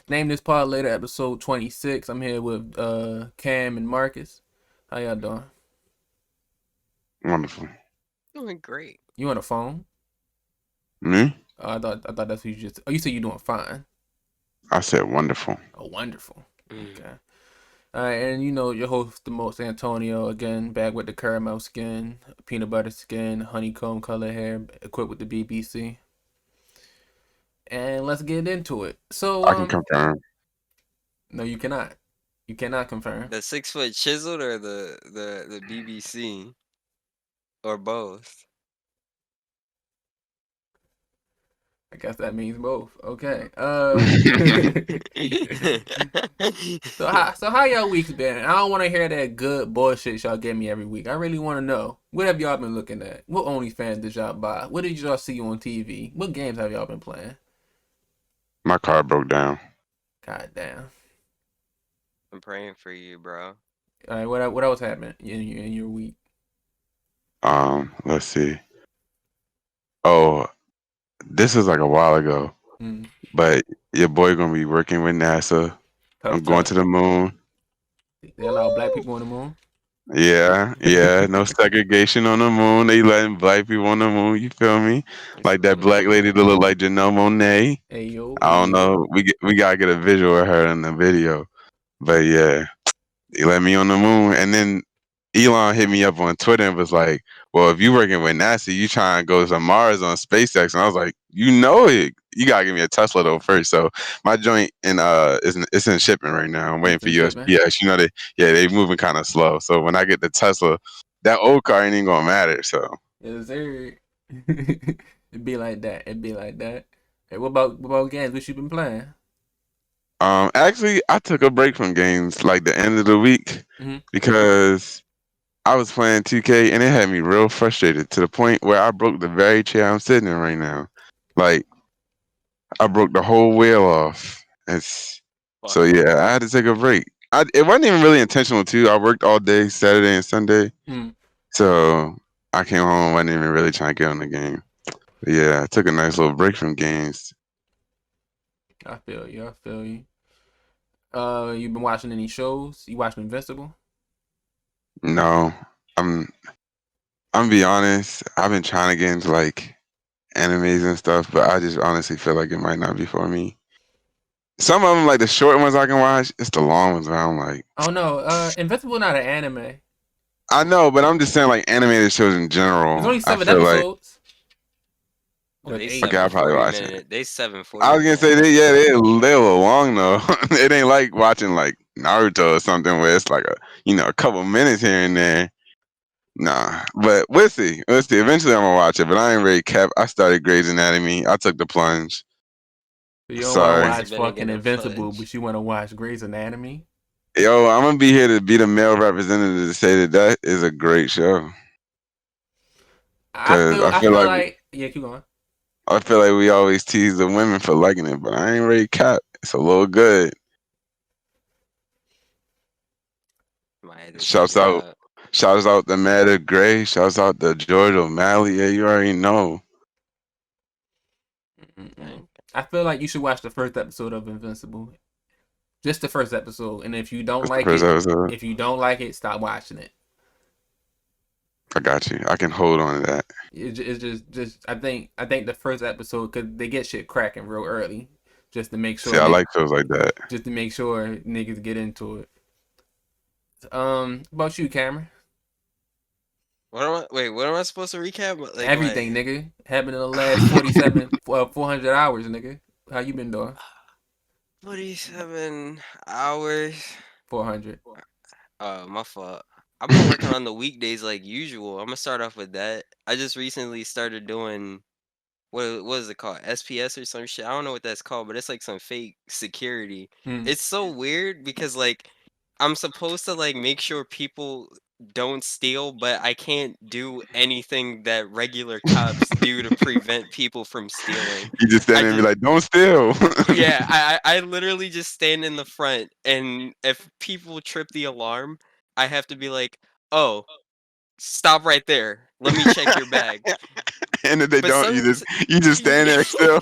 Name This Pod Later, episode 26. I'm here with Kam and Marcus. How y'all doing? Wonderful. Doing great. You on the phone? Me? I thought that's what you just. Oh, you said you doing fine. I said wonderful. Oh, wonderful. Mm. Okay. All right, and you know your host, the most Antonio, again back with the caramel skin, peanut butter skin, honeycomb color hair, equipped with the BBC. And let's get into it. So, I can confirm. no, you cannot. You cannot confirm. The 6 foot chiseled or the BBC or both. I guess that means both. Okay. So how y'all weeks been? I don't want to hear that good bullshit y'all give me every week. I really want to know, what have y'all been looking at? What OnlyFans did y'all buy? What did y'all see on TV? What games have y'all been playing? My car broke down. God damn. I'm praying for you, bro. All right. What else happened in your week? Let's see. Oh, this was like a while ago, Mm. but your boy gonna be working with NASA. Tough, I'm going tough. to the moon. They allow black people on the moon. Yeah. No segregation on the moon. They letting black people on the moon. You feel me? It's Like that black lit. lady that look like Janelle Monáe. Hey yo, I hey don't yo. know. We gotta get a visual of her in the video. But yeah, they let me on the moon, and then Elon hit me up on Twitter and was like, "Well, if you working with NASA, you trying to go to Mars on SpaceX." And I was like, "You know it. You gotta give me a Tesla though first." So my joint in it's in shipping right now. I'm waiting It's for in shipping. USPS. You know they moving kind of slow. So when I get the Tesla, that old car ain't even gonna matter. So Yes, sir. It'd be like that. It'd be like that. Hey, what about games? What you been playing? actually, I took a break from games like the end of the week Hmm. because I was playing 2K and it had me real frustrated to the point where I broke the very chair I'm sitting in right now. Like I broke the whole wheel off. It's Fuck. so yeah, I had to take a break. It wasn't even really intentional too. I worked all day Saturday and Sunday, Hmm. so I came home. I wasn't even really trying to get on the game. But yeah, I took a nice little break from games. I feel you. I feel you. You been watching any shows? You watching Invincible? No, I'm I'm be honest. I've been trying to get into like animes and stuff, but I just honestly feel like it might not be for me. Some of them, like the short ones, I can watch. It's the long ones where I'm like, Oh no, Invincible not an anime. I know, but I'm just saying, like animated shows in There's general. only I 7 feel like episodes. Or it's They eight. okay, I'll seven probably forty watch it. minute. They seven I forty was gonna minute say they, yeah, episodes. they a little long though. It ain't like watching like Naruto or something where it's like a couple minutes here and there. Nah, but we'll see. We'll see. Eventually, I'm gonna watch it, but I ain't really kept. I started Grey's Anatomy. I took the plunge. So you don't want to How Sorry, has it watch been fucking again a Invincible, plunge? but you want to watch Grey's Anatomy? yo, I'm gonna be here to be the male representative to say that that is a great show. I Cause feel I I feel feel like like yeah, keep going. we always tease the women for liking it, but I ain't really cap. It's a little good. Might have to check Shouts it out, out. shouts out to Matter Gray. Shouts out to George O'Malley. Yeah, you already know. Mm-mm. Dang. I feel like you should watch the first episode of Invincible. Just the first episode, and if you don't That's the like first it, episode. stop watching it. I got you. I can hold on to that. It's just I think the first episode, because they get shit cracking real early, just to make See, sure I like shows like that. niggas get into it. About you, Cameron? What am I? Wait, what am I supposed to recap? Like my Everything, nigga, happened in the last 47 400 hours, nigga. How you been doing? 47 hours. 400. My fault. I've been working on the weekdays like usual. I'm gonna start off with that. I just recently started doing what is it called? SPS or some shit. I don't know what that's called, but it's like some fake security. Hmm. It's so weird because like I'm supposed to like make sure people don't steal, but I can't do anything that regular cops do to prevent people from stealing. You just stand I there and be just like, "Don't steal." yeah, I literally just stand in the front, and if people trip the alarm, I have to be like, "Oh, stop right there. Let me check your bag." And if they But don't, some you just stand there still.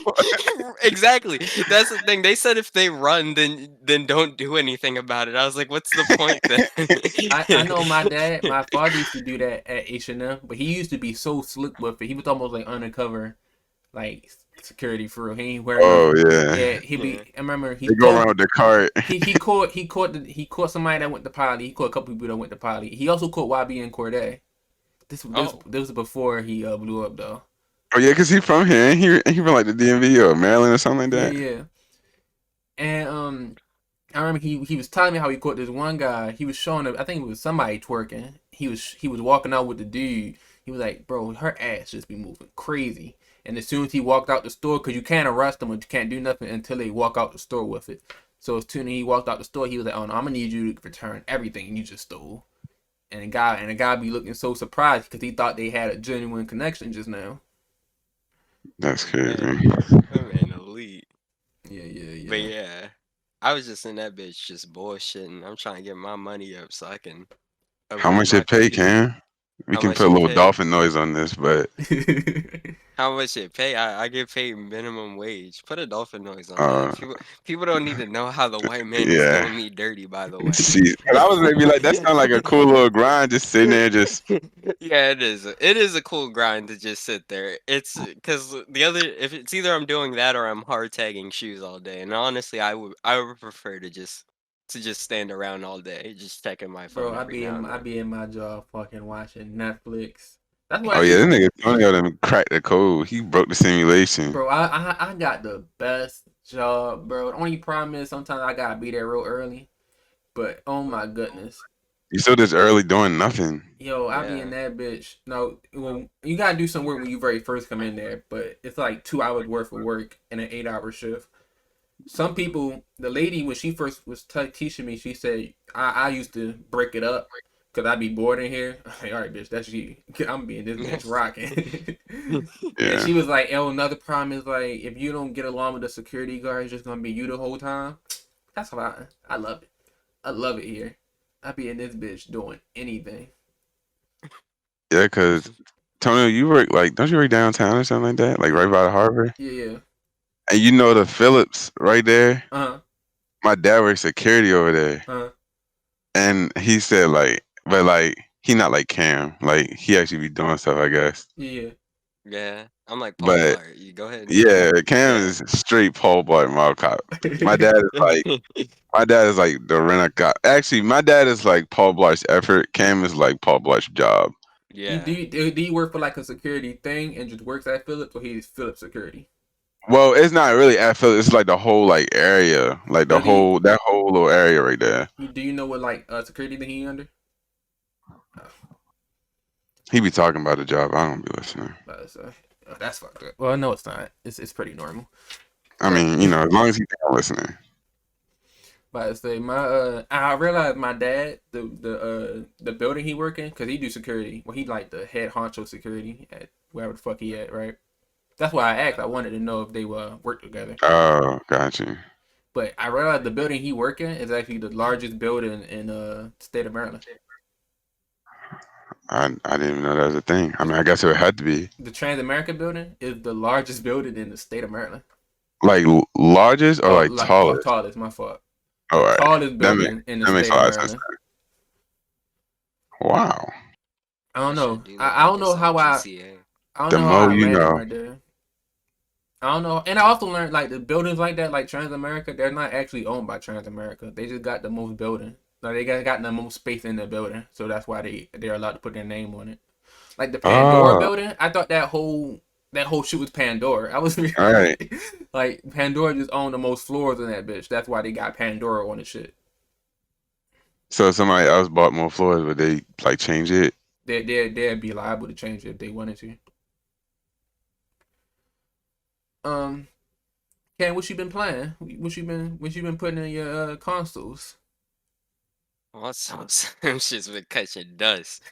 exactly. That's the thing. They said if they run, then don't do anything about it. I was like, what's the point then? I know my father used to do that at H&M, but he used to be so slick with it. He was almost like undercover, like security for real. He ain't wear no. Oh yeah. Yeah, he'd Yeah. be. I remember he They go around with the cart. he caught somebody that went to Poly. He caught a couple people that went to Poly. He also caught YB and Corday. This Oh, was before he blew up though. Oh yeah, cause he from here. Ain't he from like the DMV or Maryland or something like Yeah, that. yeah. And I remember he was telling me how he caught this one guy. He was showing up. I think it was somebody twerking. He was walking out with the dude. He was like, bro, her ass just be moving crazy. And as soon as he walked out the store, because you can't arrest them or you can't do nothing until they walk out the store with it. So as soon as he walked out the store, he was like, oh no, I'm gonna need you to return everything you just stole. And the guy be looking so surprised because he thought they had a genuine connection just now. That's crazy. that man elite. Yeah. But yeah, I was just in that bitch just bullshitting. I'm trying to get my money up so I can How upgrade much my it pay, computer. Cam? We How can much put a it little pay? dolphin noise on this, but How much it pay? I get paid minimum wage. Put a dolphin noise on that. uh, People don't need to know how the white man is yeah. doing me dirty. By the way. See, and I was maybe like, that sounds like a cool little grind, just sitting there, just Yeah, it is. It is a cool grind to just sit there. It's because the other, if it's either I'm doing that or I'm hard tagging shoes all day. And honestly, I would prefer to just stand around all day, just checking my Bro, phone every now and I then. be in my job fucking watching Netflix. That's why oh I yeah, used this nigga Tonio done cracked the code. He broke the simulation. bro, I got the best job, bro. The only problem is sometimes I gotta be there real early. But oh my goodness. You still this early doing nothing. Yo, I be in Yeah, that bitch. No, well, you gotta do some work when you very first come in there, but it's like 2 hours worth of work in an 8 hour shift. Some people, the lady when she first was teaching me, she said I used to break it up because I'd be bored in here. I'm like, all right, bitch, that's you. I'm being this bitch rocking. And Yeah, she was like, "Oh, another problem is like if you don't get along with the security guard, it's just gonna be you the whole time." That's why I love it. I love it here. I be in this bitch doing anything. yeah, cause Tonio, you work like, don't you work downtown or something like that, like right Yeah, by the harbor? yeah. And you know the Phillips right there. Uh huh. My dad works security over there, Uh huh. and he said like, but like he not like Cam, like he actually be doing stuff, I guess. Yeah. yeah. I'm like Paul But Blart. You go ahead. yeah, Cam Yeah. is straight Paul Blart Mall Cop. My dad is like my dad is like the rent a cop. Actually, my dad is like Paul Blart's effort. Cam is like Paul Blart's job. Yeah. Do you work for like a security thing and just works at Philips or he's Philips security? Well, it's not really at Phillips. It's like the whole like area, like the No, whole that whole little area right there. do you know what like security thing he under? Oh, He be talking about the job. I don't be listening. that's fucked up. Well, no, it's not. It's pretty normal. I But mean, you know, as long as he think I'm listening. but I say my I realized my dad the building he work in because he do security. Well, he like the head honcho security at wherever the fuck he at, right? That's why I asked. I wanted to know if they work together. Oh, got you. But I realized the building he work in is actually the largest building in state of Maryland. I didn't even know that was a thing. I The, mean, I guess it would have to be the Transamerica building is the largest building in the state of Maryland. like largest or like tallest. Tallest, my fault. All The right, tallest that makes building in the that makes state a of lot of sense. Maryland. Wow, I don't I should know. do look I at don't know this on how GCA. I don't the know how more I you landed know. right there. I don't know. And I also learned like the buildings like that, like Transamerica, they're not actually owned by Transamerica. They just got the most building. Like they got the most space in the building, so that's why they're allowed to put their name on it. Like the Pandora Oh, building, I thought that whole shit was Pandora. I was all right. like Pandora just owned the most floors in that bitch. That's why they got Pandora on the shit. So if somebody else bought more floors, would they like change it? They'd be liable to change it if they wanted to. Um, Ken, what you been playing? What you been putting in your consoles? Also, some shit's been catching dust.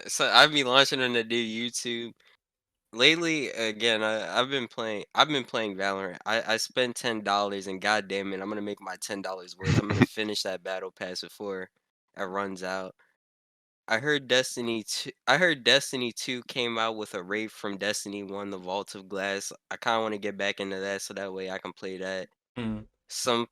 So I've been launching on the new YouTube. Lately, again, I've been playing Valorant. I spent $10 and god damn it, I'm gonna make my $10 worth. I'm gonna finish that battle pass before it runs out. I heard Destiny 2. I heard Destiny 2 came out with a raid from Destiny 1, the Vault of Glass. I kind of want to get back into that so that way I can play that. Mm. Some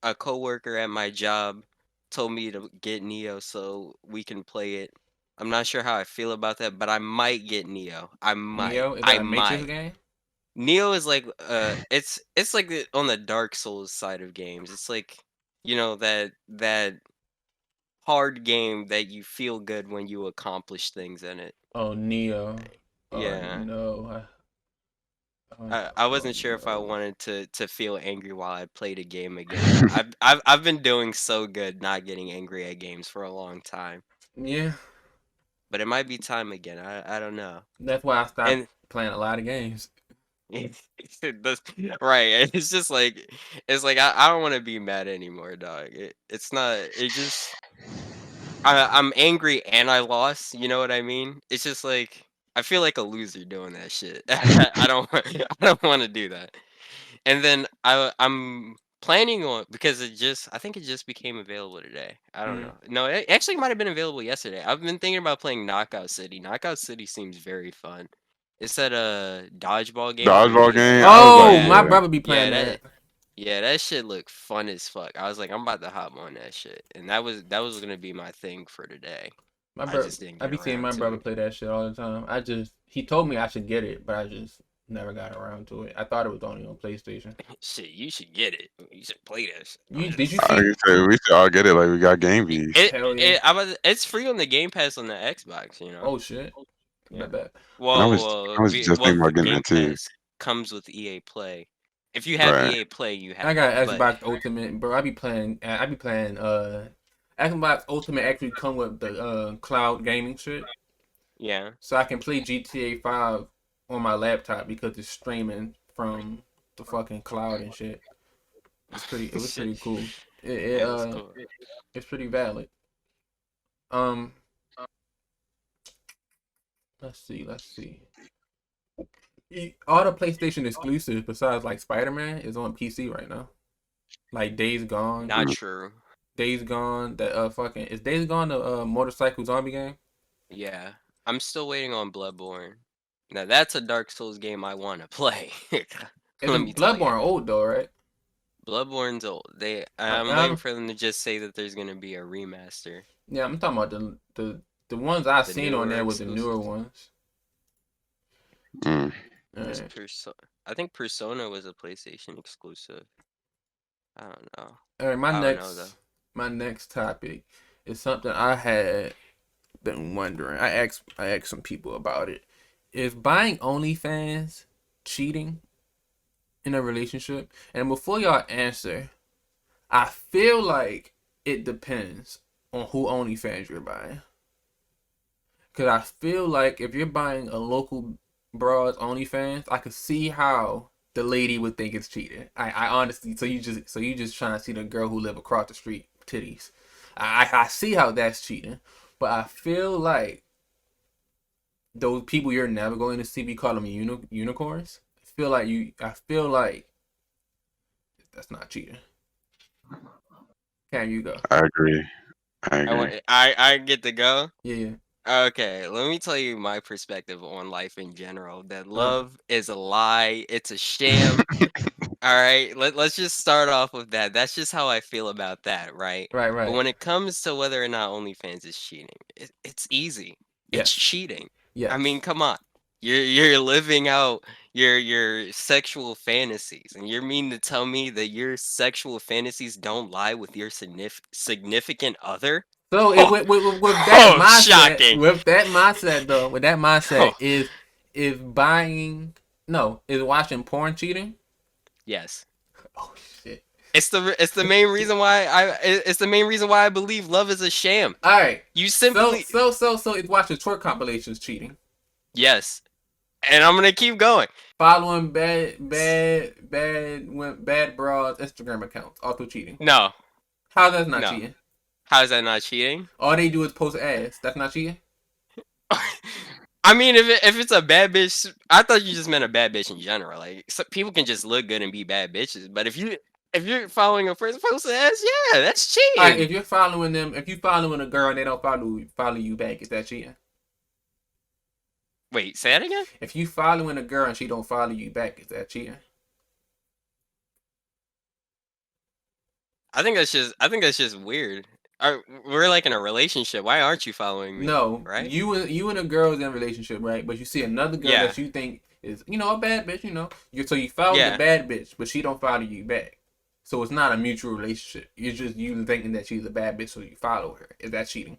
a coworker at my job told me to get Neo so we can play it. I'm not sure how I feel about that, but I might get Neo. I might. Neo, is that I a Matrix might. game? Neo is like it's like on the Dark Souls side of games. It's like, that hard game that you feel good when you accomplish things in it. Oh, Neo. Oh Yeah. no. I Oh wasn't sure if I no. wanted to feel angry while I played a game again. I've been doing so good not getting angry at games for a long time. Yeah, But it might be time again. I don't know. that's why I stopped And playing a lot of games. right. It's like I don't want to be mad anymore, dog. It's not it just I'm angry and I lost, you know what I mean? It's just like I feel like a loser doing that shit. I don't I don't want to do that. And then I'm planning on because I think it just became available today. I don't Mm. know. No, it actually might have been available yesterday. I've been thinking about playing Knockout City. Knockout City seems very fun. It's that dodgeball game where you Dodgeball like game. I was like, Oh, yeah, my yeah. brother be yeah, playing that that. yeah, that shit looked fun as fuck. I was like, I'm about to hop on that shit. And that was gonna be my thing for today. My I brother, just didn't I get be seeing my around to brother it. play that shit all the time. He told me I should get it, but I just never got around to it. I thought it was only on PlayStation. Shit, you should get it. You should play that shit. I'm Did just you I see? said we should all get it. Like we got Game V's. Hell yeah. it's free on the Game Pass on the Xbox, you know. Oh shit. Yeah. Bet. And I was just Well, thinking the about getting Game that too. Pass comes with EA Play. If you have Right. EA Play, you I have got it. But Xbox Ultimate, bro. I be playing. Xbox Ultimate actually come with the cloud gaming shit, yeah, so I can play GTA 5 on my laptop because it's streaming from the fucking cloud and shit. It was shit, pretty cool. yeah, that's cool. It's pretty valid. Um, let's see. All the PlayStation exclusives besides like Spider-Man is on PC right now. Like Days Gone, Not true. That fucking is Days Gone the motorcycle zombie game? Yeah, I'm still waiting on Bloodborne. Now that's a Dark Souls game I want to play. Let me Isn't tell you. Bloodborne old though, right? Bloodborne's old. I, I'm waiting I'm for them to just say that there's gonna be a remaster. yeah, I'm talking about the ones I've The seen on newer there with the newer exclusives. ones. Mm. There's Alright. I think Persona was a PlayStation exclusive. I don't know. Alright, I don't know though. my next topic is something I had been wondering. I asked some people about it. Is buying OnlyFans cheating in a relationship? And before y'all answer, I feel like it depends on who OnlyFans you're buying. Cause I feel like if you're buying a local broad's OnlyFans, I could see how the lady would think it's cheating. I honestly, so you just trying to see the girl who live across the street titties. I see how that's cheating, but I feel like those people you're never going to see, we call them unicorns. I feel like that's not cheating. Can you go? I agree. I I agree. want I get to go. Yeah. Okay, let me tell you my perspective on life in general. That Uh, love is a lie. It's a sham. All right, let's just start off with that. That's just how I feel about that, right? right, But right. when it comes to whether or not OnlyFans is cheating, it's easy. It's Yes. cheating. I mean, Yes. come on. You're living out your sexual fantasies, and you mean to tell me that your sexual fantasies don't lie with your significant other? So Oh, oh, shocking. with that mindset, Oh, is buying no is watching porn cheating? yes. Oh shit! It's the main reason why it's the main reason why I believe love is a sham. All right, You simply so it's watching twerk compilations cheating. yes, and I'm gonna keep going. Following bad bras Instagram accounts also cheating. No, How that's not no. cheating? How is that not cheating? All they do is post ass. That's not cheating. I mean, if it's a bad bitch, I thought you just meant a bad bitch in general. Like people can just look good and be bad bitches, but if you If you're following a person posted ass, yeah, that's All right, cheating. if you're following them, if you following a girl and they don't follow you back, is that cheating? Wait, say that again? If you following a girl and she don't follow you back, is that cheating? I think that's just weird. We're like in a relationship. Why aren't you following me? No, Right? you and a girl's in a relationship, right? But you see another girl Yeah. that you think is, a bad bitch, so you follow the Yeah. bad bitch, but she don't follow you back. So it's not a mutual relationship. It's just you thinking that she's a bad bitch, so you follow her. Is that cheating?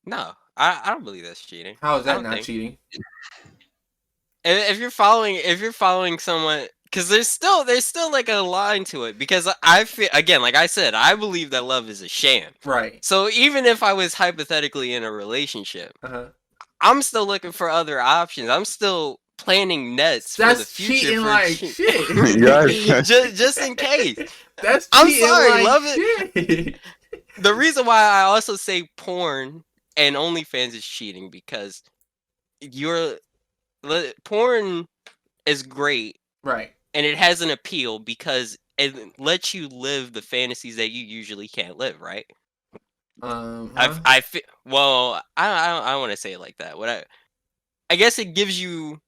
No, I don't believe that's cheating. How is I that don't not think. cheating? If you're following someone, because there's still like a line to it. Because I feel, again, like I said, I believe that love is a sham. Right. So even if I was hypothetically in a relationship, Uh-huh. I'm still looking for other options. I'm still planning nets for the That's future cheating like shit. just in case. That's I'm cheating sorry, like love it. shit. The reason why I also say porn and OnlyFans is cheating because porn is great Right. and it has an appeal because it lets you live the fantasies that you usually can't live, right? Huh? Well, I don't want to say it like that. I guess it gives you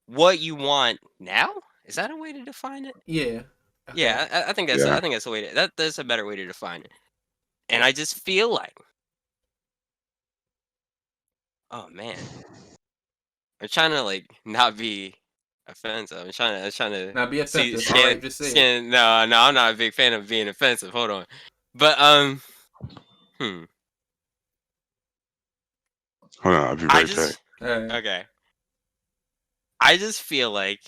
what you want now. Is that a way to define it? Yeah. Okay. Yeah, I think Yeah. that's a way that's a better way to define it. And I just feel like, oh man, I'm trying to like not be offensive. I'm trying to Now be see offensive. All right, just say it. scan. No, no, I'm not a big fan of being offensive. Hold on, but hmm. Hold on, I'll be I right back. just All right. okay. I just feel like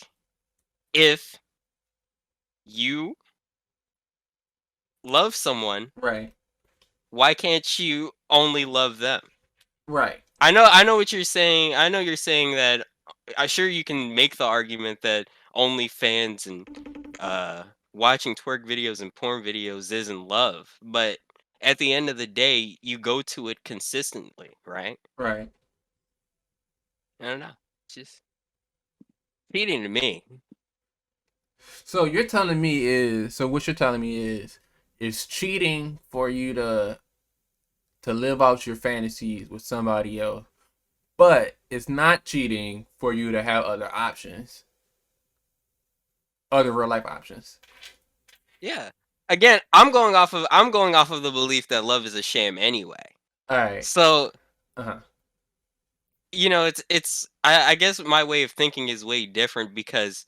if you love someone, Right. why can't you only love them? Right. I know what you're saying. I know you're saying that. I'm sure you can make the argument that OnlyFans and watching twerk videos and porn videos isn't love, but at the end of the day, you go to it consistently, right? Right. I don't know. It's just cheating to me. So what you're telling me is it's cheating for you to live out your fantasies with somebody else, but it's not cheating for you to have other options, other real life options. Yeah. Again, I'm going off of the belief that love is a sham anyway. All right. So, Uh-huh. I guess my way of thinking is way different because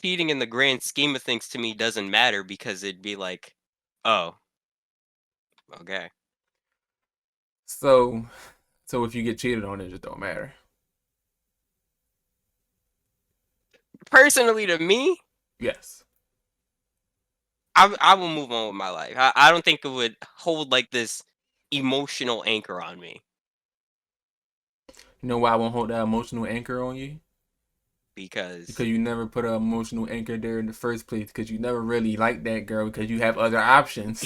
cheating in the grand scheme of things to me doesn't matter because it'd be like, oh, okay. So if you get cheated on, it just don't matter. Personally, to me, Yes. I will move on with my life. I don't think it would hold like this emotional anchor on me You know why I won't hold that emotional anchor on you? because Because you never put an emotional anchor there in the first place. Because you never really liked that girl because you have other options.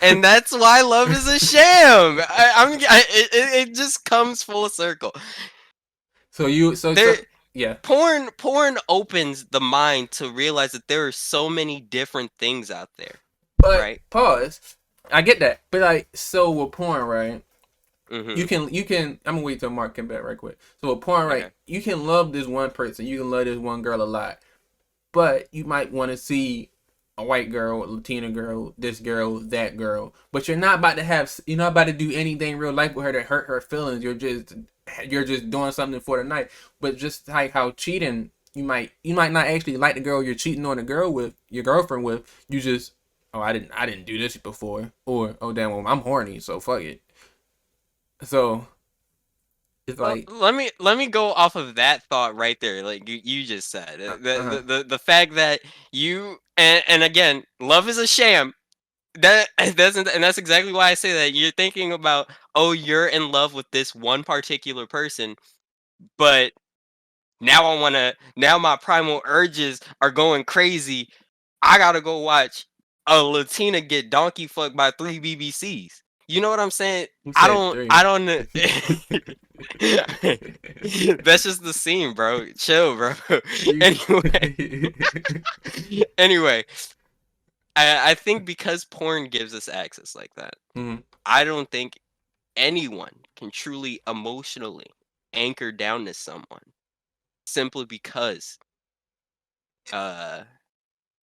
and that's why love is a sham. It just comes full circle. There, Yeah. porn opens the mind to realize that there are so many different things out there, But right? pause. I get that, but like, so with porn, right? Mm-hmm. You can. I'm gonna wait till Marc come back right quick. So with porn, right? Okay. You can love this one person. You can love this one girl a lot, but you might want to see a white girl, a Latina girl, this girl, that girl. But you're not about to have. You're not about to do anything real life with her to hurt her feelings. You're just doing something for the night. But just like how cheating, you might not actually like the girl you're cheating on the girl with, your girlfriend with. You just, oh, I didn't do this before, or oh damn, well, I'm horny, so fuck it. So it's Well, like, let me go off of that thought right there, like you just said. uh-huh. The fact that you and again, love is a sham. That doesn't, and that's exactly why I say that. You're thinking about, oh, you're in love with this one particular person, but now my primal urges are going crazy. I gotta go watch a Latina get donkey fucked by 3 BBCs. You know what I'm saying? Who said three? I don't know. That's just the scene, bro. Chill, bro. You. Anyway, I think because porn gives us access like that, Mhm. I don't think anyone can truly emotionally anchor down to someone simply because uh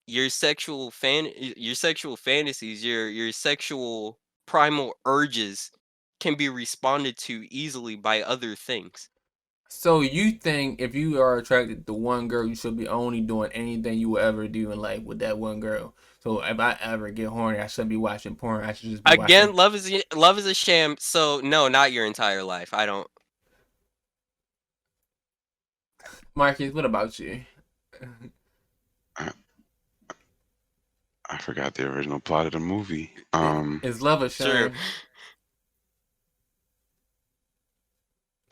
your sexual fantasies, your sexual primal urges can be responded to easily by other things. So you think if you are attracted to one girl, you should be only doing anything you will ever do in life with that one girl. So if I ever get horny, I shouldn't be watching porn. I should just be watching. Again, love is a sham. So no, not your entire life. I don't. Marcus, what about you? I, I forgot the original plot of the movie. Is love a True. shame?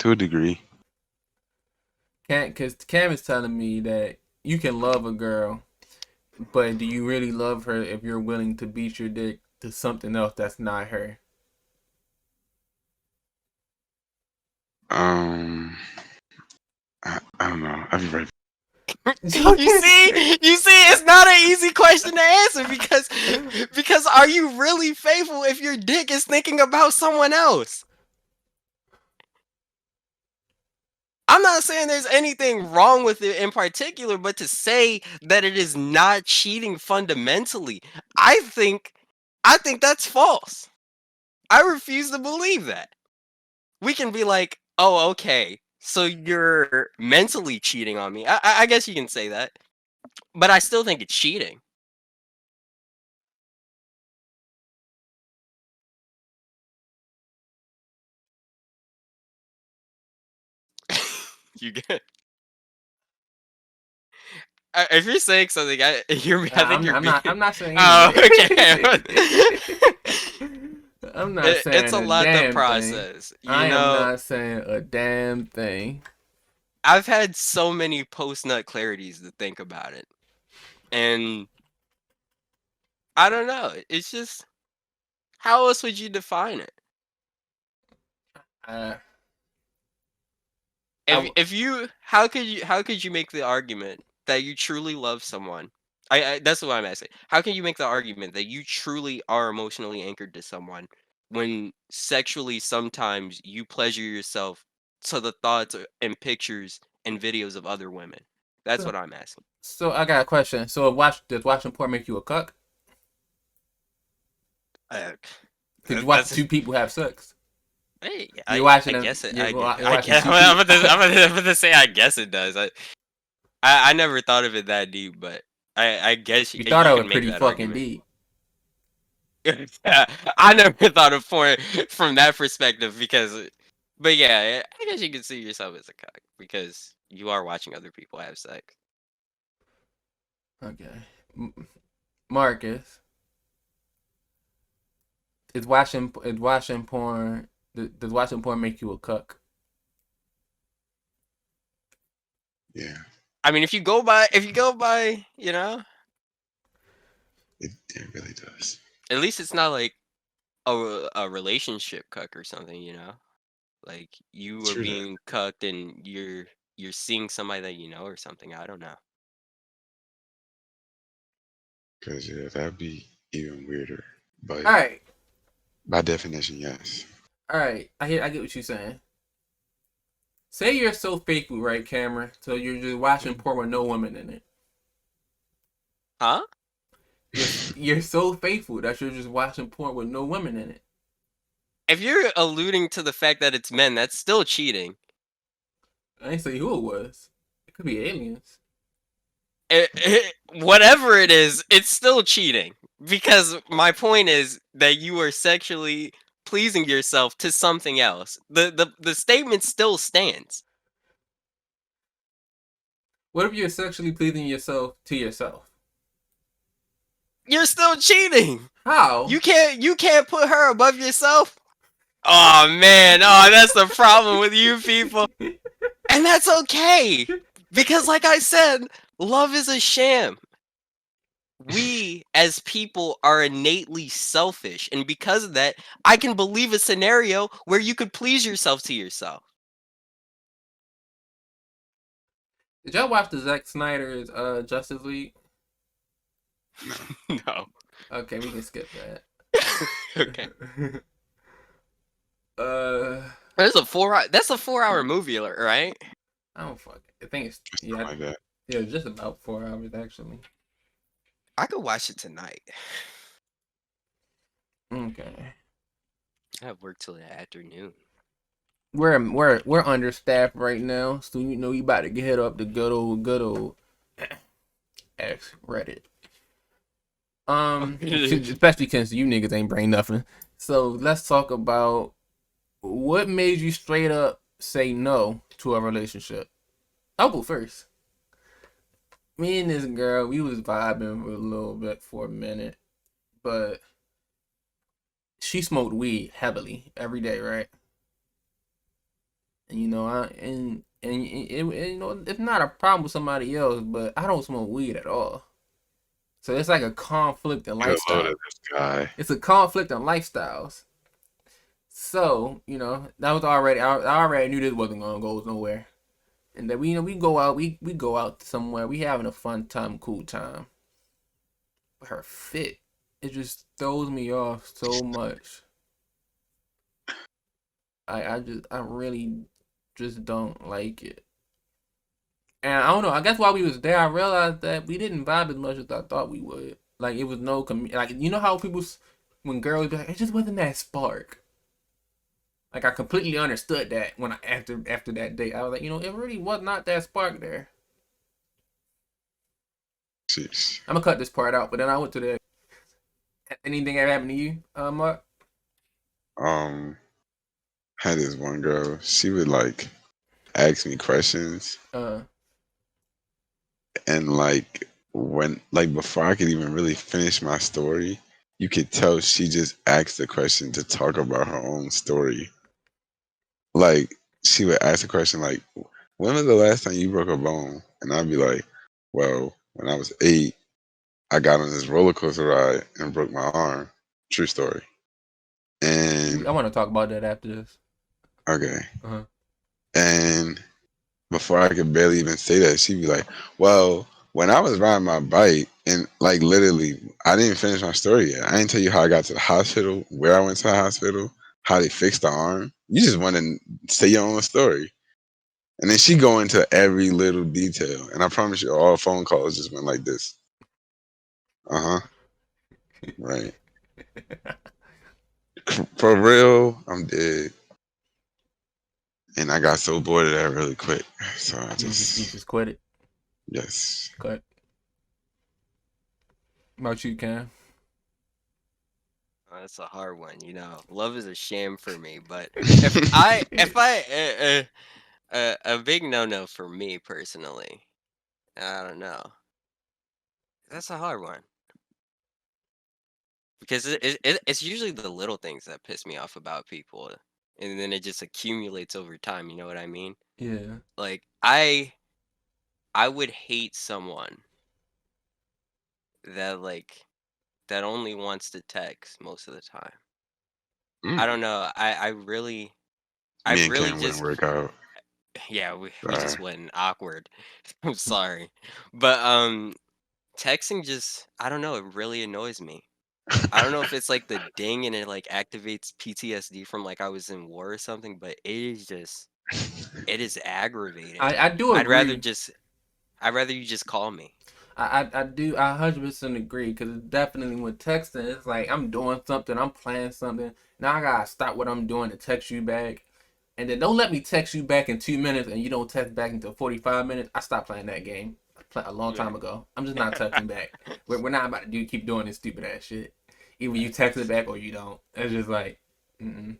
To a degree. Because Cam is telling me that you can love a girl, but do you really love her if you're willing to beat your dick to something else that's not her? I don't know. I'll be right. You see, it's not an easy question to answer because are you really faithful if your dick is thinking about someone else? I'm not saying there's anything wrong with it in particular, but to say that it is not cheating fundamentally, I think that's false. I refuse to believe that. We can be like, oh, okay, so you're mentally cheating on me. I guess you can say that, but I still think it's cheating. You get if you're saying something, I think you're I'm being. not. I'm not saying Oh, anything. okay. I'm not It's saying a a lot to damn thing. process. You I am know, not saying a damn thing. I've had so many post nut clarities to think about it, and I don't know. It's just how else would you define it? Uh, I w- If you how could you make the argument that you truly love someone? I that's what I'm asking. How can you make the argument that you truly are emotionally anchored to someone when sexually sometimes you pleasure yourself to the thoughts and pictures and videos of other women? That's so, what I'm asking. so I got a question. So does watching porn make you a cuck? Uh, Because you watch that's two people have sex. hey, You're watching I them. guess it. You're I watching guess two people. I'm about to say I guess it does. I never thought of it that deep, but I guess You thought you I can was make pretty that fucking argument. deep. I never thought of porn from that perspective but yeah, I guess you can see yourself as a cock because you are watching other people have sex. Okay, Marcus is watching porn. Does watching porn make you a cuck? Yeah, I mean, if you go by, you know, it really does. at least it's not like a relationship cuck or something, you know, like you are True that. being cucked and you're seeing somebody that you know or something. I don't know. Because yeah, that'd be even weirder. But All right, by definition, yes. all right. I get what you're saying. Say you're so faithful, right, Cameron? So you're just watching porn with no woman in it. Huh? You're so faithful that you're just watching porn with no women in it. If you're alluding to the fact that it's men, that's still cheating. I ain't say who it was. It could be aliens. Whatever it is, it's still cheating. Because my point is that you are sexually pleasing yourself to something else. The statement still stands. What if you're sexually pleasing yourself to yourself? You're still cheating. How? You can't put her above yourself. Oh man, oh that's the problem with you people. And that's okay. Because like I said, love is a sham. We as people are innately selfish, and because of that I can believe a scenario where you could please yourself to yourself. Did y'all watch the Zack Snyder's Justice League? No. Okay, we can skip that. Okay. uh, That's a 4-hour movie, right? I don't fuck. I think it's Something like that. yeah, just about 4 hours actually. I could watch it tonight. Okay. I have work till the afternoon. We're understaffed right now, so you know you about to get up the good old X Reddit. Especially since you niggas ain't bring nothing. So let's talk about what made you straight up say no to a relationship. I'll go first. Me and this girl, we was vibing for a little bit for a minute, but she smoked weed heavily every day, right? And you know, you know, it's not a problem with somebody else, but I don't smoke weed at all. So it's like a conflict in Good lord lifestyle. of this guy. It's a conflict in lifestyles. So, you know, that was already I already knew this wasn't gonna go nowhere. And that we go out, we go out somewhere, we having a fun time, cool time. But her fit, it just throws me off so much. I really just don't like it. And I don't know. I guess while we was there, I realized that we didn't vibe as much as I thought we would. Like it was no like you know how people when girls be like, it just wasn't that spark. Like I completely understood that when I after that date, I was like, you know, it really was not that spark there. Jeez. I'm gonna cut this part out, but then I went to the. Anything ever happened to you, Mark? Um, had this one girl. She would like ask me questions, Uh, and like when like before I could even really finish my story, you could tell she just asked the question to talk about her own story. Like she would ask the question like, "When was the last time you broke a bone?" And I'd be like, "Well, when I was 8, I got on this roller coaster ride and broke my arm. True story." And I want to talk about that after this. okay, Uh-huh. and before I could barely even say that, she'd be like, "Well, when I was riding my bike, and like literally, I didn't finish my story yet. I didn't tell you how I got to the hospital, where I went to the hospital, how they fixed the arm. You just want to say your own story." And then she go into every little detail, and I promise you, all phone calls just went like this. Uh huh. Right. For real, I'm dead. And I got so bored of that really quick, so I You just just quit it. yes. Cut. About you, Cam? That's a hard one, you know. Love is a sham for me, but if I a big no-no for me personally. I don't know. That's a hard one because it's usually the little things that piss me off about people, and then it just accumulates over time. You know what I mean? Yeah. Like I would hate someone that that only wants to text most of the time. I Mm. don't know. I Me and really Ken wouldn't just work out. yeah, we Sorry. just went awkward. I'm sorry. But texting just I don't know, it really annoys me. I don't know if it's like the ding and it like activates PTSD from like I was in war or something, but it is aggravating. I do I'd rather agree. just I'd rather you just call me. I do 100% agree because definitely with texting, it's like I'm doing something, I'm playing something. Now I gotta stop what I'm doing to text you back, and then don't let me text you back in 2 minutes and you don't text back until 45 minutes. I stopped playing that game a long Yeah. time ago. I'm just not texting back. We're not about to keep doing this stupid ass shit. Either you text it back or you don't. It's just like, mm-mm.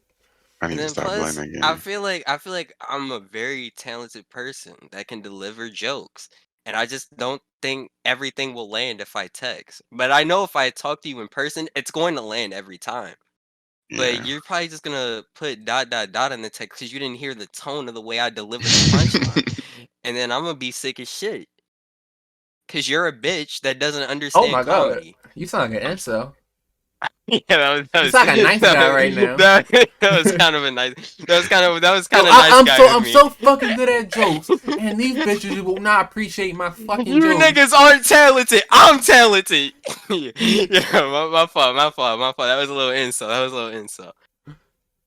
I And need to then stop playing plus, that game. I feel like I'm a very talented person that can deliver jokes. And I just don't think everything will land if I text. But I know if I talk to you in person, it's going to land every time. But Yeah. you're probably just gonna put dot dot dot in the text because you didn't hear the tone of the way I delivered the punchline. And then I'm gonna be sick as shit. Cause you're a bitch that doesn't Oh understand my god, comedy. you sound like an incel. Yeah, that You was sound like a nice guy right now. that was kind of a nice. That was Yo, kind of nice guy of I'm me. so fucking good at jokes, and these bitches will not appreciate my fucking You jokes. niggas aren't talented. I'm talented. Yeah, my fault. That was a little insult.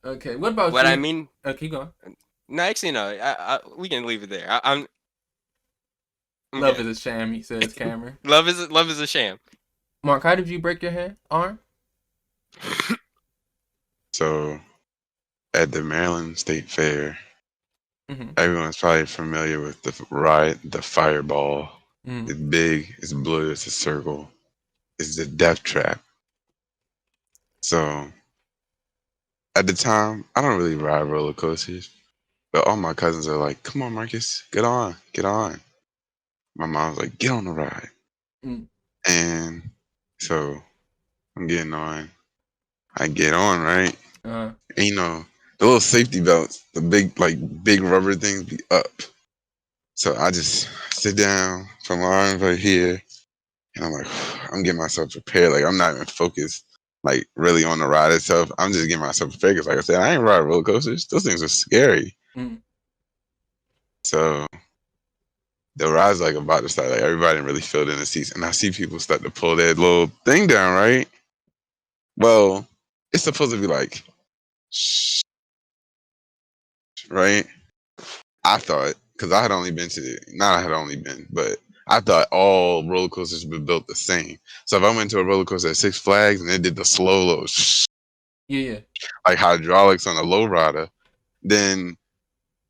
Okay, what about What I you? mean, Keep going. no, actually, no. We can leave it there. I'm Love okay. is a sham, he says, Cameron. Love is a sham. Mark, how did you break your arm? So at the Maryland State Fair, Mm-hmm. everyone's probably familiar with the ride, the Fireball. Mm-hmm. It's big, it's blue, it's a circle. It's the death trap. So at the time, I don't really ride roller coasters, but all my cousins are like, "Come on, Marcus, get on, get on." My mom's like, "Get on the ride," Mm-hmm. and so I'm getting on. I get on, right? Uh, And the little safety belts, the big rubber things be up. So I just sit down, put my arms right here, and I'm like, I'm getting myself prepared. Like I'm not even focused, like really on the ride itself. I'm just getting myself prepared because, like I said, I ain't ride roller coasters. Those things are scary. mm-hmm. So the ride's like about to start. Like everybody really filled in the seats, and I see people start to pull their little thing down. Right? Well, it's supposed to be like, shh, right? I thought, because I had only been not I had only been, but I thought all roller coasters were built the same. So if I went to a roller coaster at Six Flags and they did the slow low, Yeah. like hydraulics on a low rider, then,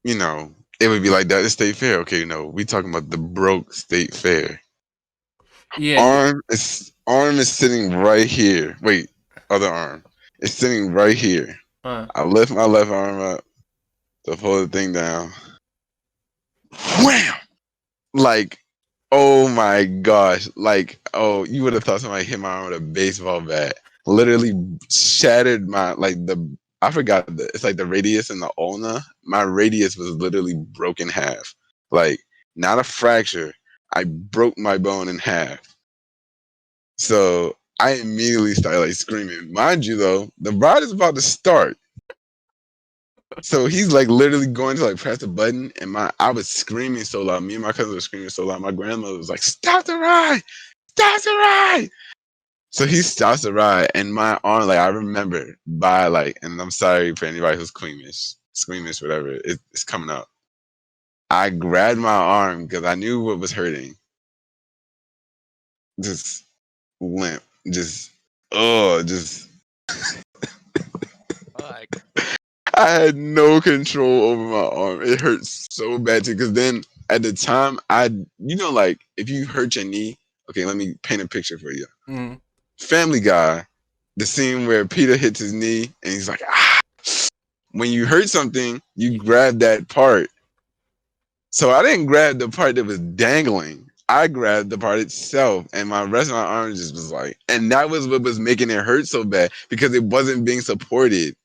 it would be like that at State Fair. Okay, we talking about the broke State Fair. Yeah. Arm is sitting right here. Wait, other arm. It's sitting right here. Uh, I lift my left arm up to pull the thing down. Wham! Like, oh my gosh. Like, oh, you would have thought somebody hit my arm with a baseball bat. Literally shattered I forgot it's like the radius and the ulna. My radius was literally broken half. Like, not a fracture. I broke my bone in half. So I immediately started like screaming. Mind you though, the ride is about to start. So he's like literally going to like press the button, and I was screaming so loud. Me and my cousin were screaming so loud. My grandmother was like, "Stop the ride! Stop the ride!" So he stops the ride, and my arm, like I remember and I'm sorry for anybody who's squeamish, whatever. It's coming up. I grabbed my arm because I knew what was hurting. Just limp, just. Fuck. I had no control over my arm. It hurt so bad too. Because then at the time, like if you hurt your knee, okay, let me paint a picture for you. mm-hmm. Family Guy, the scene where Peter hits his knee and he's like, ah. When you hurt something, you grab that part. So I didn't grab the part that was dangling. I grabbed the part itself, and my rest of my arm just was like, and that was what was making it hurt so bad because it wasn't being supported.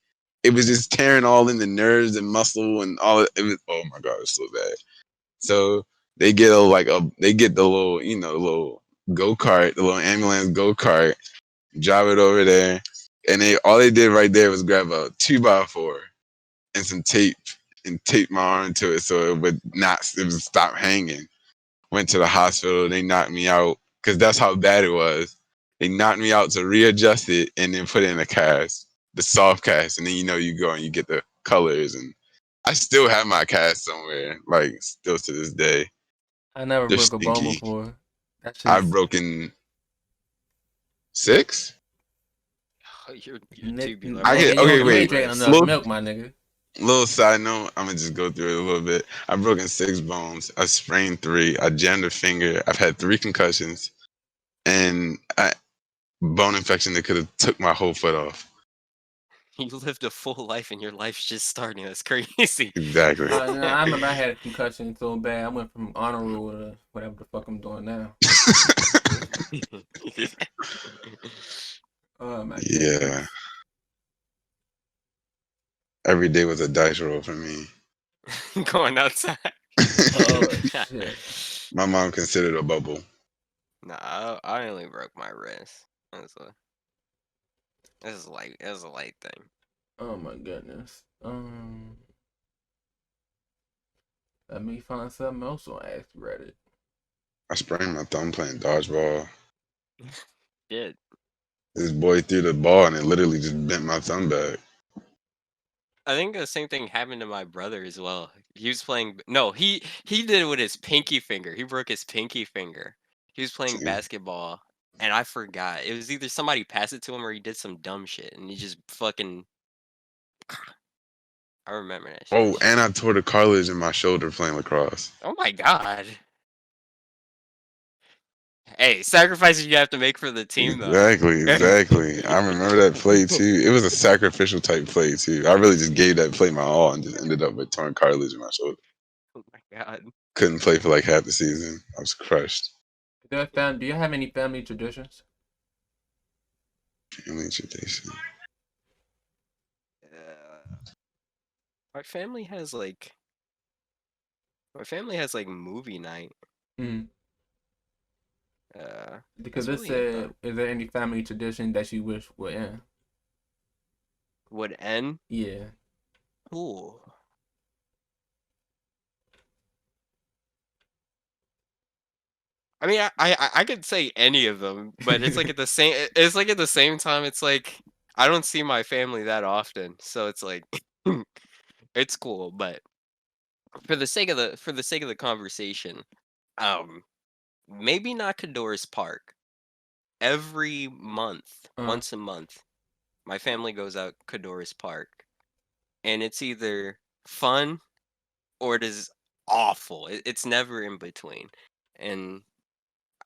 It was just tearing all in the nerves and muscle and all. It was, oh my god, it's so bad. So they get they get the little little go kart, the little ambulance go kart, drive it over there, and all they did right there was grab a 2x4 and some tape and tape my arm to it so it would stop hanging. Went to the hospital. They knocked me out because that's how bad it was. They knocked me out to readjust it and then put it in a cast, the soft cast, and then you go and you get the colors. And I still have my cast somewhere, like still to this day. I never They're broke a bone stinky. before. That's I've just broken 6. Oh, you're Nick, tubular. I get you okay. ain't Wait, drinking enough little milk, my nigga. side note. I'm gonna just go through it a little bit. I've broken 6 bones. I sprained 3. I jammed a finger. I've had 3 concussions, and bone infection that could have took my whole foot off. You lived a full life and your life's just starting. That's crazy. Exactly. I remember I had a concussion so bad. I went from honor roll to whatever the fuck I'm doing now. Oh my Yeah. goodness. Every day was a dice roll for me. Going outside. Oh shit. My mom considered a bubble. Nah, I only broke my wrist. Honestly. This is a light thing. Oh my goodness. Let me find something else on Ask Reddit. I sprained my thumb playing dodgeball. Shit. This boy threw the ball and it literally just bent my thumb back. I think the same thing happened to my brother as well. He was playing. No, he did it with his pinky finger. He broke his pinky finger. He was playing See? basketball, and I forgot. It was either somebody passed it to him or he did some dumb shit, and he just fucking. I remember that shit. Oh, and I tore the cartilage in my shoulder playing lacrosse. Oh my god. Hey, sacrifices you have to make for the team, though. Exactly. I remember that play too. It was a sacrificial type play too. I really just gave that play my all and just ended up with torn cartilage in my shoulder. Oh my god. Couldn't play for like half the season. I was crushed. Do you have any family traditions? Family tradition. My family has like. My family has like movie night. Mm. Because That's it really it though. said, is there any family tradition that you wish would end? Would end? Yeah. Ooh. I mean, I could say any of them, but it's like at the same. It's like at the same time. It's like I don't see my family that often, so it's like it's cool. But for the sake of the conversation, um, maybe not Cador's Park. Every month, Uh, once a month, my family goes out Cador's Park, and it's either fun or it is awful. It's never in between. And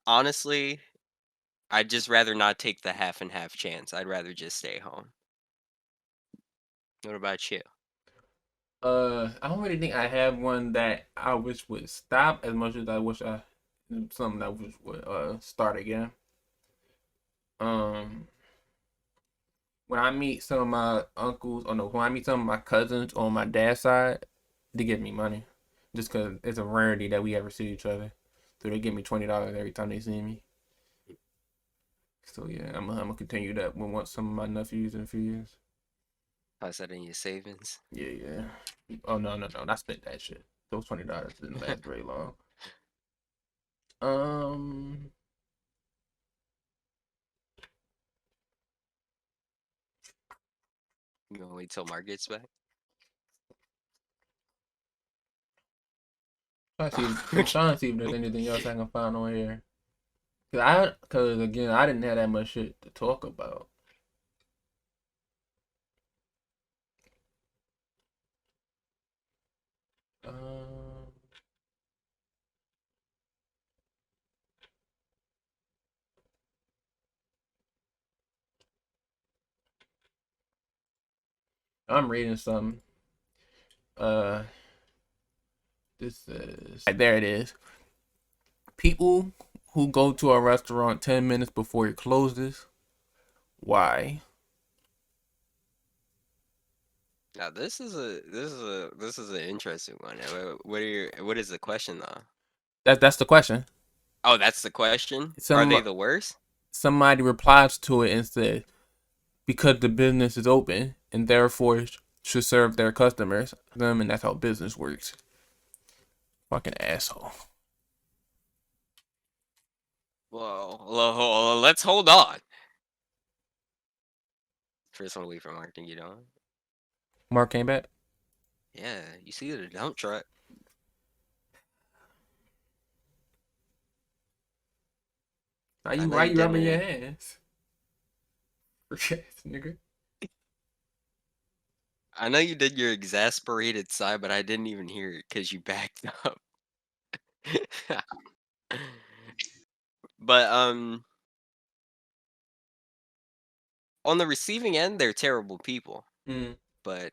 honestly, I'd just rather not take the half and half chance. I'd rather just stay home. What about you? I don't really think I have one that I wish would stop as much as I wish I something that would start again. Um, when I meet some of my uncles, or no, when I meet some of my cousins on my dad's side, they give me money, just cause it's a rarity that we ever see each other. So they give me $20 every time they see me. So yeah, I'm gonna continue that with some of my nephews in a few years. How's that in your savings? Yeah, yeah. Oh no, I spent that shit. Those $20 didn't last very long. Um, You gonna wait till Marc gets back? I'm trying to see if there's anything else I can find on here. Cause again, I didn't have that much shit to talk about. Um, I'm reading something. Uh, this is there. It is. People who go to a restaurant 10 minutes before it closes. Why? Now this is an interesting one. What is the question though? That's the question. Oh, that's the question. Are Some they the worst? Somebody replies to it and says, because the business is open and therefore should serve their customers them, and that's how business works. Fucking asshole. Well, let's hold on. First one, wait for Marc to get on. Marc came back. Yeah, you see the dump truck. I know Why you you rubbing your didn't. hands? Nigga. I know you did your exasperated sigh, but I didn't even hear it because you backed up. But on the receiving end, they're terrible people. Mm. But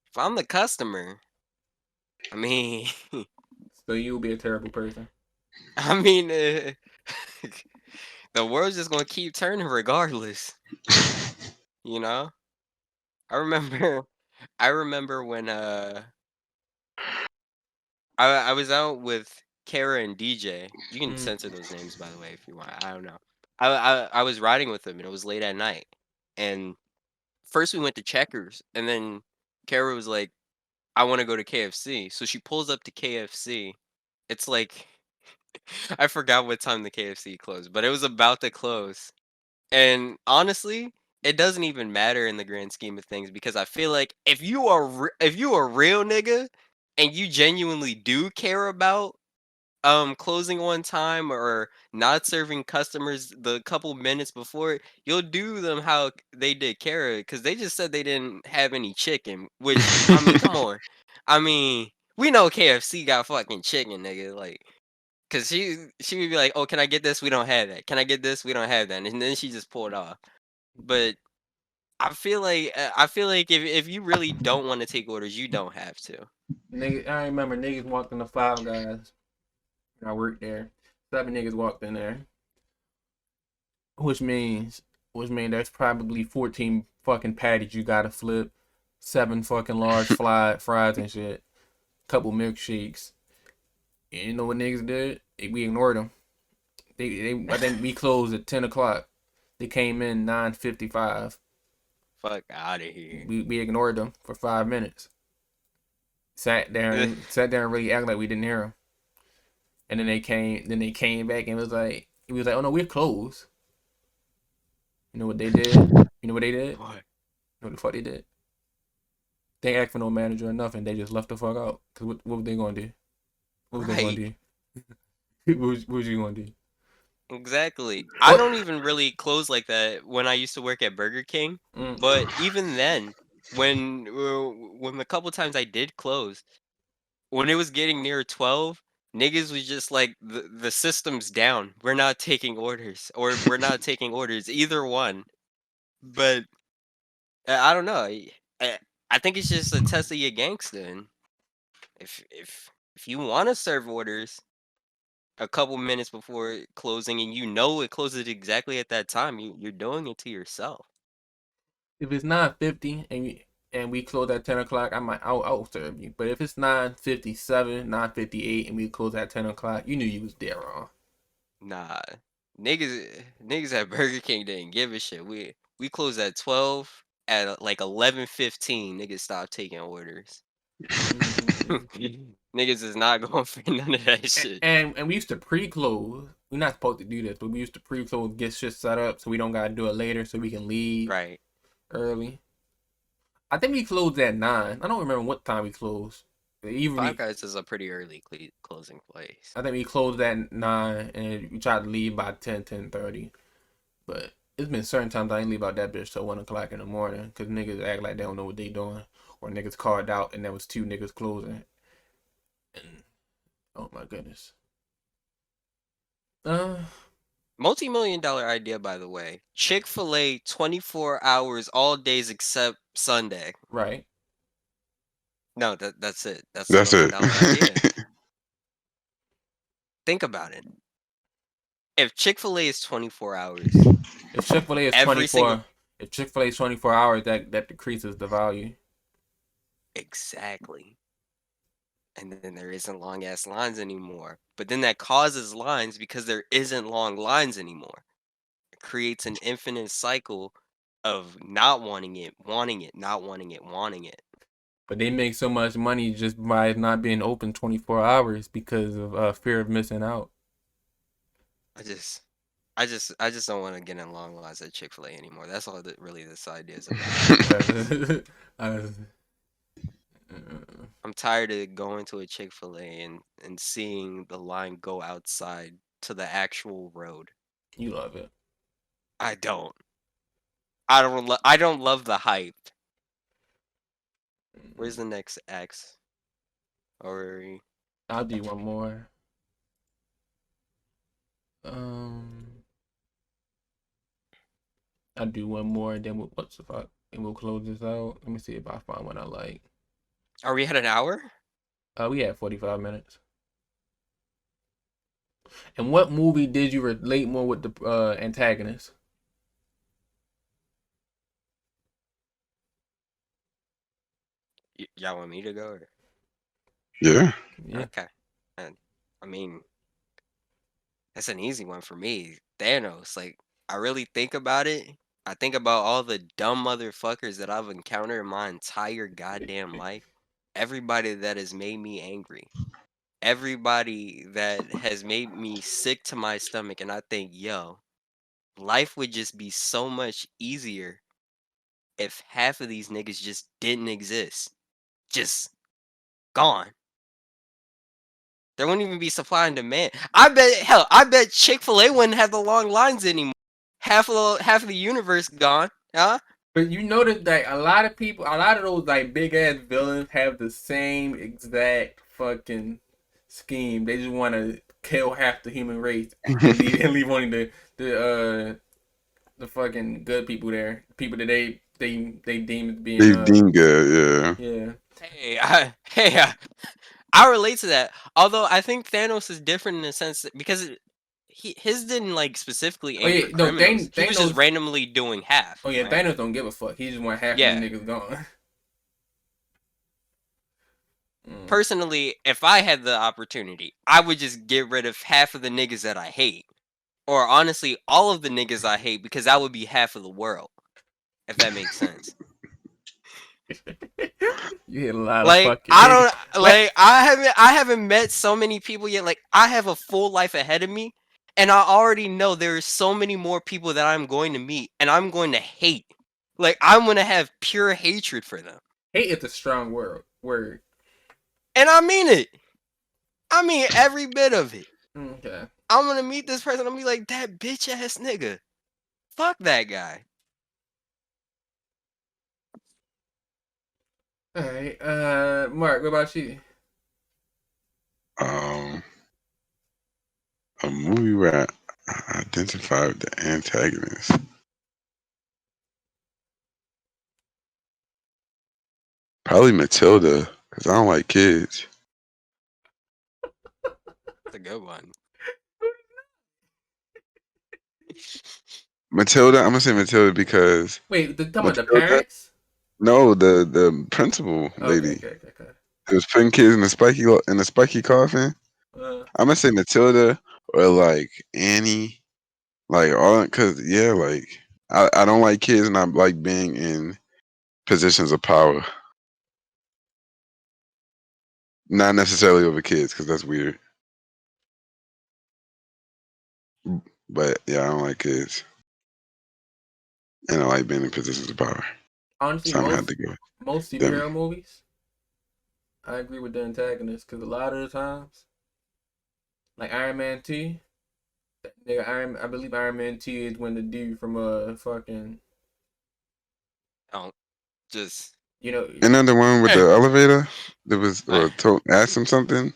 if I'm the customer, I mean, So you'll be a terrible person. I mean, the world's just gonna keep turning regardless. You know? I remember, I remember when I was out with Kara and DJ. You can Mm. censor those names, by the way, if you want. I don't know. I was riding with them, and it was late at night. and first we went to Checkers, and then Kara was like, "I want to go to KFC." So she pulls up to KFC. It's like I forgot what time the KFC closed, but it was about to close. And honestly, it doesn't even matter in the grand scheme of things because I feel like if you are a real nigga and you genuinely do care about closing on time or not serving customers the couple minutes before, you'll do them how they did Kara because they just said they didn't have any chicken. Which I mean, come on, I mean we know KFC got fucking chicken, nigga. Like, cause she would be like, "Oh, can I get this? We don't have that. Can I get this? We don't have that." And then she just pulled off. But I feel like if you really don't want to take orders, you don't have to. Nigga, I remember niggas walked in the Five Guys. I worked there. 7 niggas walked in there, which means there's probably 14 fucking patties you gotta flip, 7 fucking large fries and shit, couple milkshakes. And you know what niggas did? We ignored them. I think we closed at 10 o'clock. They came in 9:55. Fuck out of here. We ignored them for 5 minutes. Sat there and really acted like we didn't hear them. And then they came back and he was like, "Oh no, we're closed." You know what they did? You know what they did? What? You know what the fuck they did? They ain't asked for no manager or nothing. They just left the fuck out. Cause what was they gonna do? What was they gonna Right. do? What was you gonna do? Exactly. I don't even really close like that when I used to work at Burger King. Mm. But even then, when the couple times I did close, when it was getting near 12, niggas was just like the system's down. We're not taking orders, or we're not taking orders, either one. But I don't know. I, I think it's just a test of your gangster. And if you want to serve orders a couple minutes before closing and you know it closes exactly at that time, you're doing it to yourself. If it's 9:50 and we close at 10 o'clock, I'll serve you. But if it's 9:57, 9:58, and we close at 10 o'clock, you knew you was dead wrong. Nah, niggas at Burger King didn't give a shit. We closed at 12. At like 11:15, niggas stopped taking orders. Niggas is not going for none of that shit. And we used to pre-close. We're not supposed to do this, but we used to pre-close, get shit set up so we don't gotta do it later, so we can leave Right. early. I think we closed at 9. I don't remember what time we closed. Five Guys is a pretty early closing place. I think we closed at 9 and we tried to leave by 10:30. But it's been certain times I ain't leave out that bitch till 1 o'clock in the morning because niggas act like they don't know what they doing, or niggas called out and there was 2 niggas closing. And oh my goodness. Multi-million-dollar idea, by the way. Chick-fil-A 24 hours all days except Sunday. Right. No, that's it. That's the That's it. million-dollar idea. Think about it. If Chick-fil-A is 24 hours, If Chick-fil-A is every 24, if Chick-fil-A is 24 hours, that decreases the value. exactly. And then there isn't long ass lines anymore. But then that causes lines because there isn't long lines anymore. It creates an infinite cycle of not wanting it, not wanting it, wanting it. But they make so much money just by not being open 24 hours because of fear of missing out. I just don't want to get in long lines at Chick-fil-A anymore. That's all that really this idea is about. I'm tired of going to a Chick-fil-A and seeing the line go outside to the actual road. You love it. I don't. I don't love the hype. Where's the next X? Or I'll do one more. I'll do one more, and then what's the fuck? And we'll close this out. Let me see if I find one I like. are we at an hour? We had 45 minutes. And what movie did you relate more with the antagonist? Y'all want me to go? Or? Yeah. Okay. And I mean, that's an easy one for me. Thanos. Like, I really think about it. I think about all the dumb motherfuckers that I've encountered in my entire goddamn life. Everybody that has made me angry. Everybody that has made me sick to my stomach, and I think, yo, life would just be so much easier if half of these niggas just didn't exist. Just gone. There wouldn't even be supply and demand. I bet Chick-fil-A wouldn't have the long lines anymore. Half of the universe gone, huh? But you notice that a lot of people, a lot of those like big ass villains have the same exact fucking scheme. They just want to kill half the human race and leave only the fucking good people there, people that they deem as being They deem good, yeah. I relate to that. Although I think Thanos is different in a sense because his didn't like specifically Oh aim yeah, for no, criminals. He was just Thanos. randomly doing half. Oh yeah, Right? Thanos don't give a fuck. He just want half of the Yeah. niggas gone. Personally, if I had the opportunity, I would just get rid of half of the niggas that I hate. Or honestly, all of the niggas I hate because that would be half of the world. If that makes sense. You hit a lot of Like fucking I niggas. don't like I haven't met so many people yet. Like I have a full life ahead of me, and I already know there are so many more people that I'm going to meet, and I'm going to hate. Like I'm gonna have pure hatred for them. Hate is a strong word. And I mean it. I mean every bit of it. Okay. I'm gonna meet this person. I'm gonna be like, that bitch ass nigga. Fuck that guy. All right. Mark, what about you? yeah. A movie where I identify with the antagonist. Probably Matilda, because I don't like kids. That's a good one. Matilda, I'm gonna say Matilda because Wait, talking about the Matilda. parents? No, the principal Okay, lady okay. who was putting kids in the spiky coffin. I'm gonna say Matilda or like Annie, like all because like I don't like kids and I like being in positions of power. Not necessarily over kids because that's weird. But yeah, I don't like kids. And I like being in positions of power. Honestly, So I'm gonna have to go most them. superhero movies, I agree with the antagonist because a lot of the times, like Iron Man 2, I believe Iron Man 2 is when the dude from fucking Don't just you know And then the one with the elevator that was asked him something.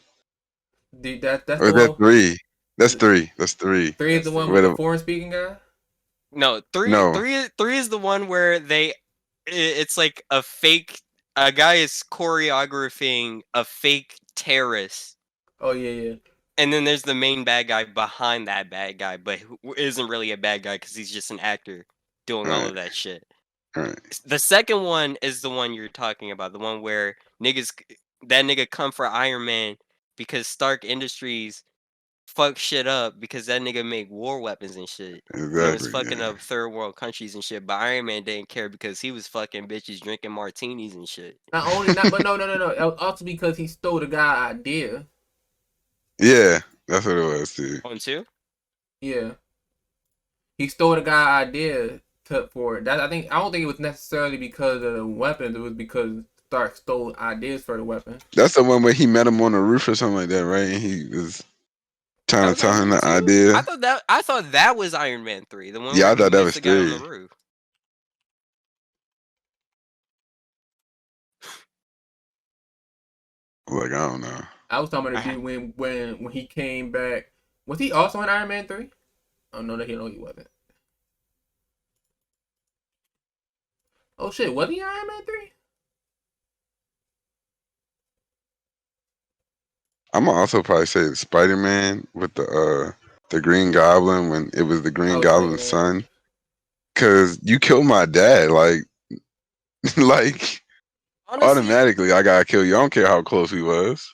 dude that's Or the is that one. three? That's Is it, three. That's three. three is that's the one three. with Wait the a, foreign speaking guy. No, no. three is the one where it's like a guy is choreographing a fake terrorist. Oh yeah. And then there's the main bad guy behind that bad guy, but who isn't really a bad guy because he's just an actor doing all of Alright. that shit. Alright. The second one is the one you're talking about, the one where that nigga come for Iron Man because Stark Industries fuck shit up because that nigga make war weapons and shit. And it was Exactly. fucking Yeah. up third world countries and shit. But Iron Man didn't care because he was fucking bitches drinking martinis and shit. But no. It was also because he stole the guy idea. Yeah, that's what it was too. On two? Yeah, he stole the guy idea for it. I don't think it was necessarily because of the weapons. It was because Stark stole ideas for the weapon. That's the one where he met him on the roof or something like that, right? And he was That trying to was tell Iron him Man the 2? idea. I thought that was Iron Man 3, the one Yeah, where I he thought that meets was the guy on the three. roof. Like I don't know. I was talking about the dude when he came back. Was he also in Iron Man 3? Oh no, he wasn't. Oh shit, was he in Iron Man 3? I'm gonna also probably say Spider-Man with the Green Goblin when it was the Green Oh Goblin's yeah. son. Cause you killed my dad, like like Honestly, automatically I gotta kill you. I don't care how close we was.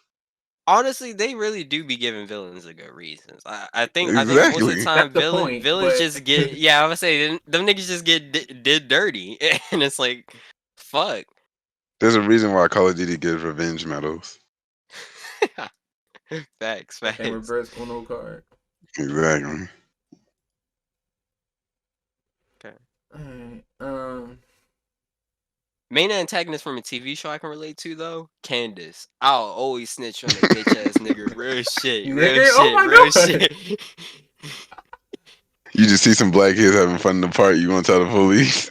honestly, they really do be giving villains a good reasons. I think most of the Exactly. time That's the point, villains but just get I would say them niggas just get did dirty, and it's like, fuck. There's a reason why Call of Duty gives revenge medals. Facts, I can't facts. reverse Uno card. Exactly. Okay. Alright. Main antagonist from a TV show I can relate to though, Candace. I'll always snitch on a bitch ass nigga. Real shit, real Nigga, oh shit, my real god. shit. You just see some black kids having fun in the park. You gonna tell the police?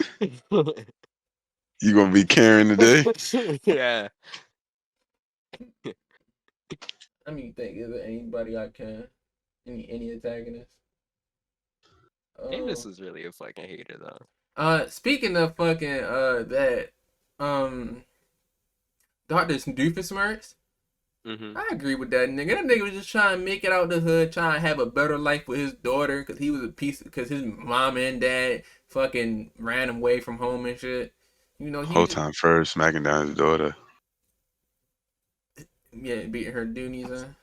You gonna be Karen today? Yeah. Let me think. Is there anybody I can? Any antagonist? Candace was really a fucking hater though. Speaking of fucking that Dr. Doofenshmirtz, Mm-hmm. I agree with that nigga. That nigga was just trying to make it out the hood, trying to have a better life with his daughter, cause he was a piece, cause his mom and dad fucking ran him away from home and shit. You know, Whole time first smacking down his daughter. yeah, beating her doonies on.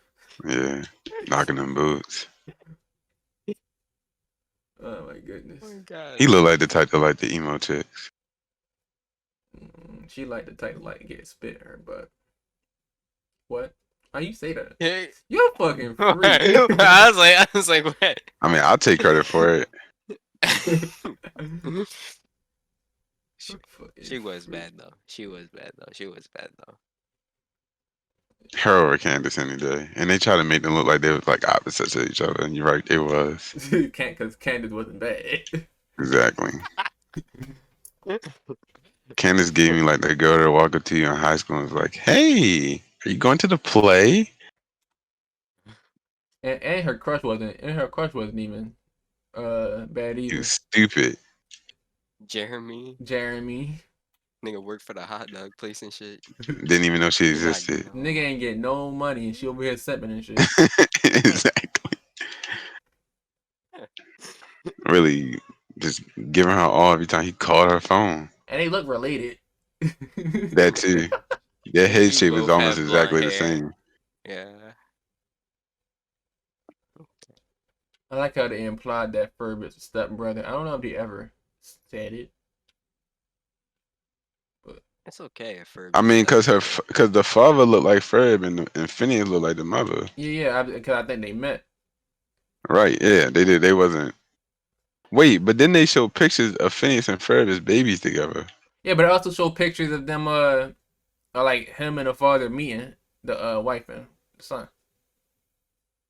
Yeah, knocking them boots. Oh my goodness. Oh my god. He looked like the type to like the emo chicks. She like the type like get spit in her butt. What? How you say that? Hey. You're a fucking freak. I was like, what? I mean, I'll take credit for it. She was bad though. She was bad though. Her over Candace any day. And they try to make them look like they was like opposites of each other. And you're right, they was. Can't, cause Candace wasn't bad. Exactly. Candace gave me like the girl that walked up to you in high school and was like, "Hey, are you going to the play?" And her crush wasn't even bad You either. stupid. Jeremy, Jeremy. nigga worked for the hot dog place and shit. Didn't even know she He not existed. getting Nigga ain't getting no money and she over here sipping and shit. Exactly. Really just giving her all every time he called her phone. And they look related. That too. Their head You shape was both almost have blonde exactly the hair. same. Yeah. I like how they implied that Ferb is a stepbrother. I don't know if they ever said it. But It's okay if Ferb I is mean, cause stepbrother. cause the father looked like Ferb and Phineas looked like the mother. yeah, because I think they met. Right? Yeah, they did. They wasn't. Wait, but then they showed pictures of Phineas and Ferb as babies together. Yeah, but it also showed pictures of them like him and the father meeting the wife and the son.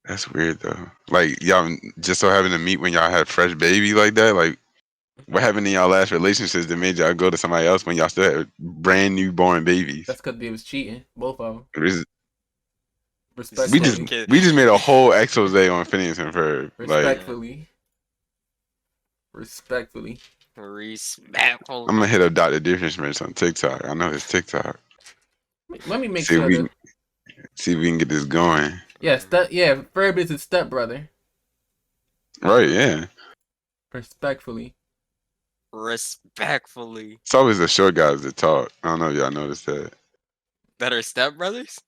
That's weird though. Like y'all just so happened to meet when y'all had fresh baby like that. Like what happened in y'all last relationships that made y'all go to somebody else when y'all still had brand new born babies? That's because they was cheating, both of them. We Respectfully. just made a whole expose on Phineas and Ferb. Like Respectfully. Respectfully. Respectfully. I'm gonna hit up Dr. Difference on TikTok. I know his TikTok. Let me make See if sure we that. see if we can get this going. Yeah, Ferb is his stepbrother. Right? Yeah. Respectfully. Respectfully. It's always the short guys that talk. I don't know if y'all noticed that. That are stepbrothers?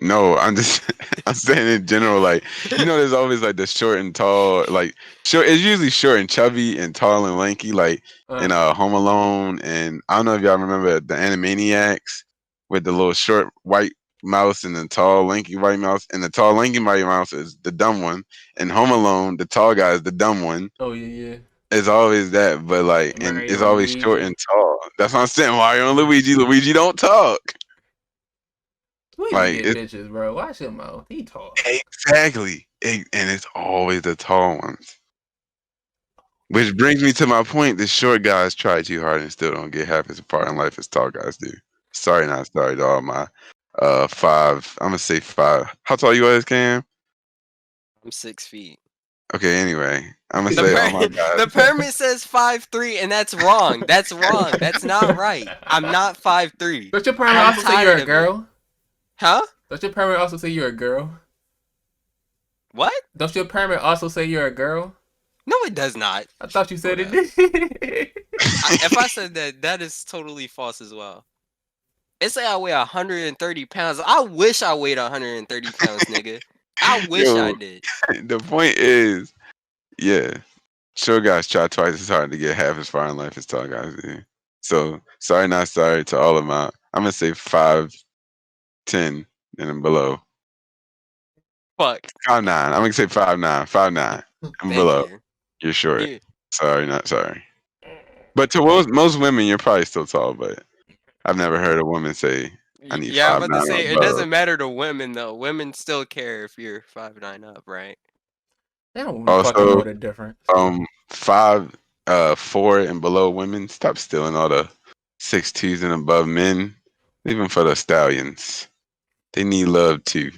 No, I'm just I'm saying in general, like there's always like the short and tall, like short. It's usually short and chubby and tall and lanky, like in Home Alone. And I don't know if y'all remember the Animaniacs with the little short white mouse and the tall lanky white mouse. And the tall lanky white mouse is the dumb one. And Home Alone, the tall guy is the dumb one. Oh yeah. It's always that, but like, and it's Mario and always short Luigi. and tall. That's what I'm saying. Mario and Luigi. Luigi don't talk. Luigi Like get bitches, bro. Watch him out. He talk. exactly. And it's always the tall ones. Which brings me to my point: the short guys try too hard and still don't get half as far in life as tall guys do. Sorry, not sorry to all my 5. I'm gonna say 5. How tall you is, Cam? I'm 6 feet. Okay, anyway, I'm gonna say all my guys. The permit says 5'3", and that's wrong. That's wrong. That's not right. I'm not 5'3". Does your permit I'm also say you're tired a of girl? Huh? Does your permit also say you're a girl? What? Does your permit also say you're a girl? No, it does not. I thought you said it Hold did. If I said that, that is totally false as well. It say I weigh 130 pounds. I wish I weighed 130 pounds, nigga. I wish I Yo, did. the point is, yeah, short guys try twice as hard to get half as far in life as tall guys do. So sorry, not sorry to all of my. I'm gonna say 5'10" and below. Fuck. 5'9". I'm gonna say 5'9", 5'9" and Thank below. you. You're short. You, Sorry, not sorry. But to most women, you're probably still tall. But I've never heard a woman say, "I need yeah, I'm five about to nine or say it above." doesn't matter to women though. Women still care if you're 5'9" up, right? They don't fucking Also, know the difference. 4 and below women, stop stealing all the 6'2" and above men. Even for the stallions, they need love too.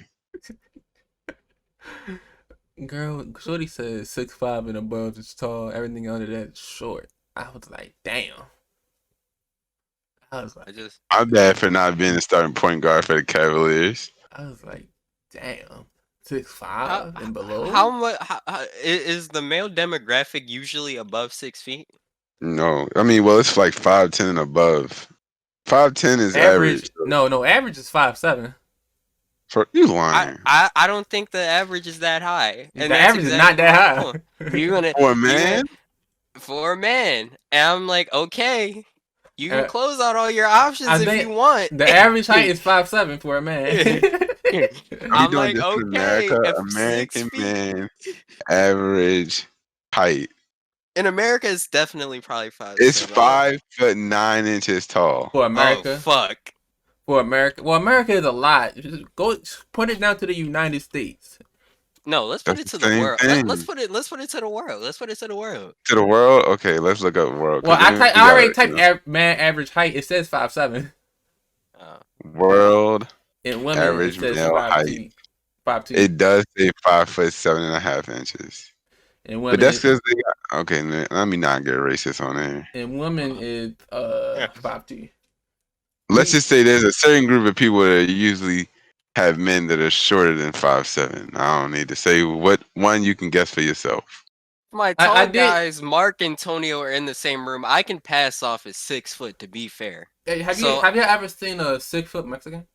Girl, Shorty says 6'5" and above is tall. Everything under that is short. I was like, damn. I was like, I just I'm bad for not being a starting point guard for the Cavaliers. damn. how 6'5" and how below. much is the male demographic usually above 6 feet? No, I mean, well, it's like 5'10" and above. 5'10" is average. Average, no, average is 5'7". For you I, lying. I I don't think the average is that high, and The that's average is not exactly my that point. high. For a You're gonna man? for a man, and I'm like, okay, you can Uh, close out all your options I if you think want. the average height is 5'7" for a man. Are we I'm doing like, this in okay, America? if six American feet man average height. in America, it's definitely probably five It's seven. 5'9" tall. For Oh America, fuck! well, America is a lot. Just go put it down to the United States. No, let's put That's it the to the same world. Let's thing. put it. Let's put it to the world. Let's put it to the world. To the world? Okay, let's look up world Well, because then we I already gotta, typed man average height. It says 5'7". Uh, world In women, it average says male height. 5'2". It does say 5'7.5". And But women, that's because they got okay. Let me not get racist on there. and women uh, is yeah. 5'2". Let's just say there's a certain group of people that usually have men that are shorter than 5'7". I don't need to say what one you can guess for yourself. My I tall did. guys, Marc and Tonio, are in the same room. I can pass off as 6 foot. To be fair, Hey, so have you ever seen a 6 foot Mexican?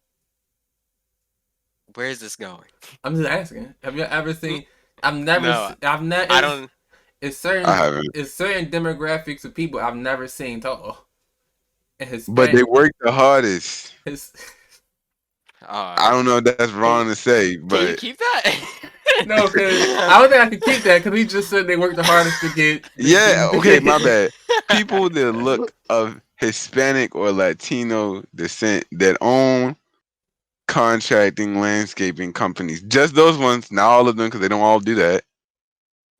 where's this going? I'm just asking. Have you ever N- seen? I've never. No, I've never. I don't. It's I certain. haven't, It's certain demographics of people I've never seen tall. And but they work the hardest. His, I don't know if that's can, wrong to say, Can you but keep that? no, because I don't think I can keep that because he just said they work the hardest to get. yeah, okay, my bad. People that look of Hispanic or Latino descent that own contracting landscaping companies, just those ones, not all of them, because they don't all do that,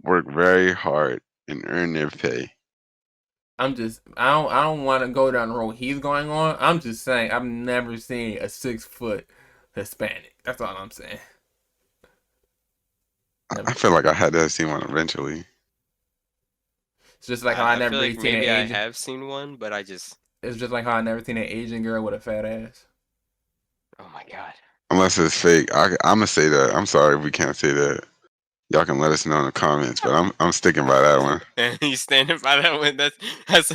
work very hard and earn their pay. I don't want to go down the road he's going on. I'm just saying I've never seen a 6 foot Hispanic. That's all I'm saying. I feel like I had to see one eventually. It's just like how I I never feel really like seen an maybe I Asian. have seen one, but I just. It's just like how I never seen an Asian girl with a fat ass. Oh my god. Unless it's fake. I'm gonna say that. I'm sorry if we can't say that. Y'all can let us know in the comments, but I'm sticking by that one. And he's standing by that one. That's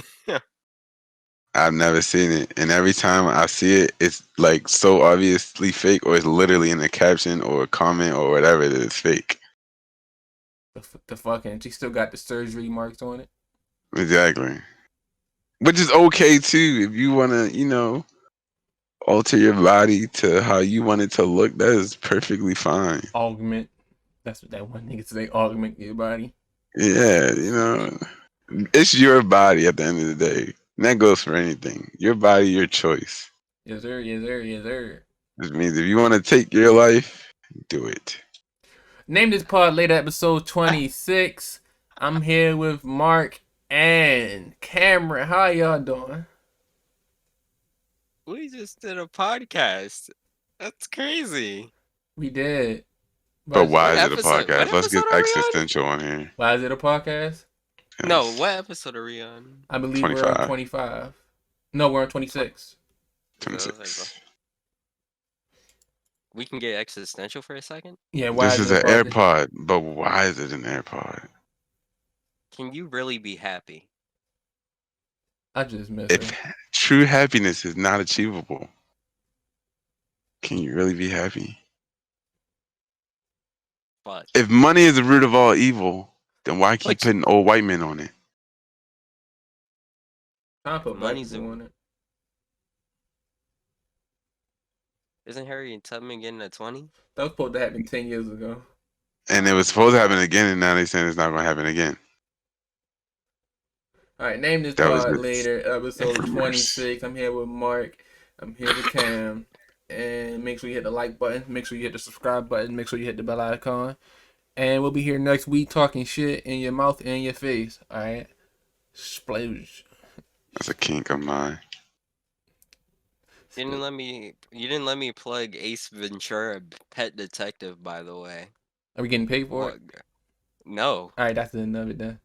I've never seen it, and every time I see it, it's like so obviously fake, or it's literally in the caption or a comment or whatever that it's fake. The fucking she still got the surgery marks on it. Exactly. Which is okay too if you wanna, alter your body to how you want it to look. That is perfectly fine. Augment. That's what that one nigga say. Augment your body. Yeah, it's your body at the end of the day. And that goes for anything. Your body, your choice. Yes sir. Yes sir. Yes sir. Which means if you want to take your life, do it. Name this pod later episode 26. I'm here with Marc and Cameron. How y'all doing? we just did a podcast. That's crazy. We did. But But why What is it a episode? What podcast? Let's get episode are we on? existential on here. why is it a podcast? No, Yes. what episode are we on? I believe we're on 25. 25. No, we're on 26. So I was like, 26. we can get existential for a second. Yeah, why This is is it a an podcast? AirPod, but why is it an AirPod? Can you really be happy? I just miss If her. true happiness is not achievable, Can you really be happy? Fuck. If money is the root of all evil, then why keep But putting old white men on it? I put black money's people a. on it. Isn't Harriet Tubman getting a 20? That was supposed to happen 10 years ago. And it was supposed to happen again, and now they're saying it's not going to happen again. All right, name this That was pod just later. Episode rumors. 26. I'm here with Marc. I'm here with Kam. And make sure you hit the like button. Make sure you hit the subscribe button. Make sure you hit the bell icon. And we'll be here next week talking shit in your mouth and your face. All right, splooge. That's a kink of mine. You didn't let me plug Ace Ventura, Pet Detective, by the way. Are we getting paid for it? What? No. All right, that's the end of it then.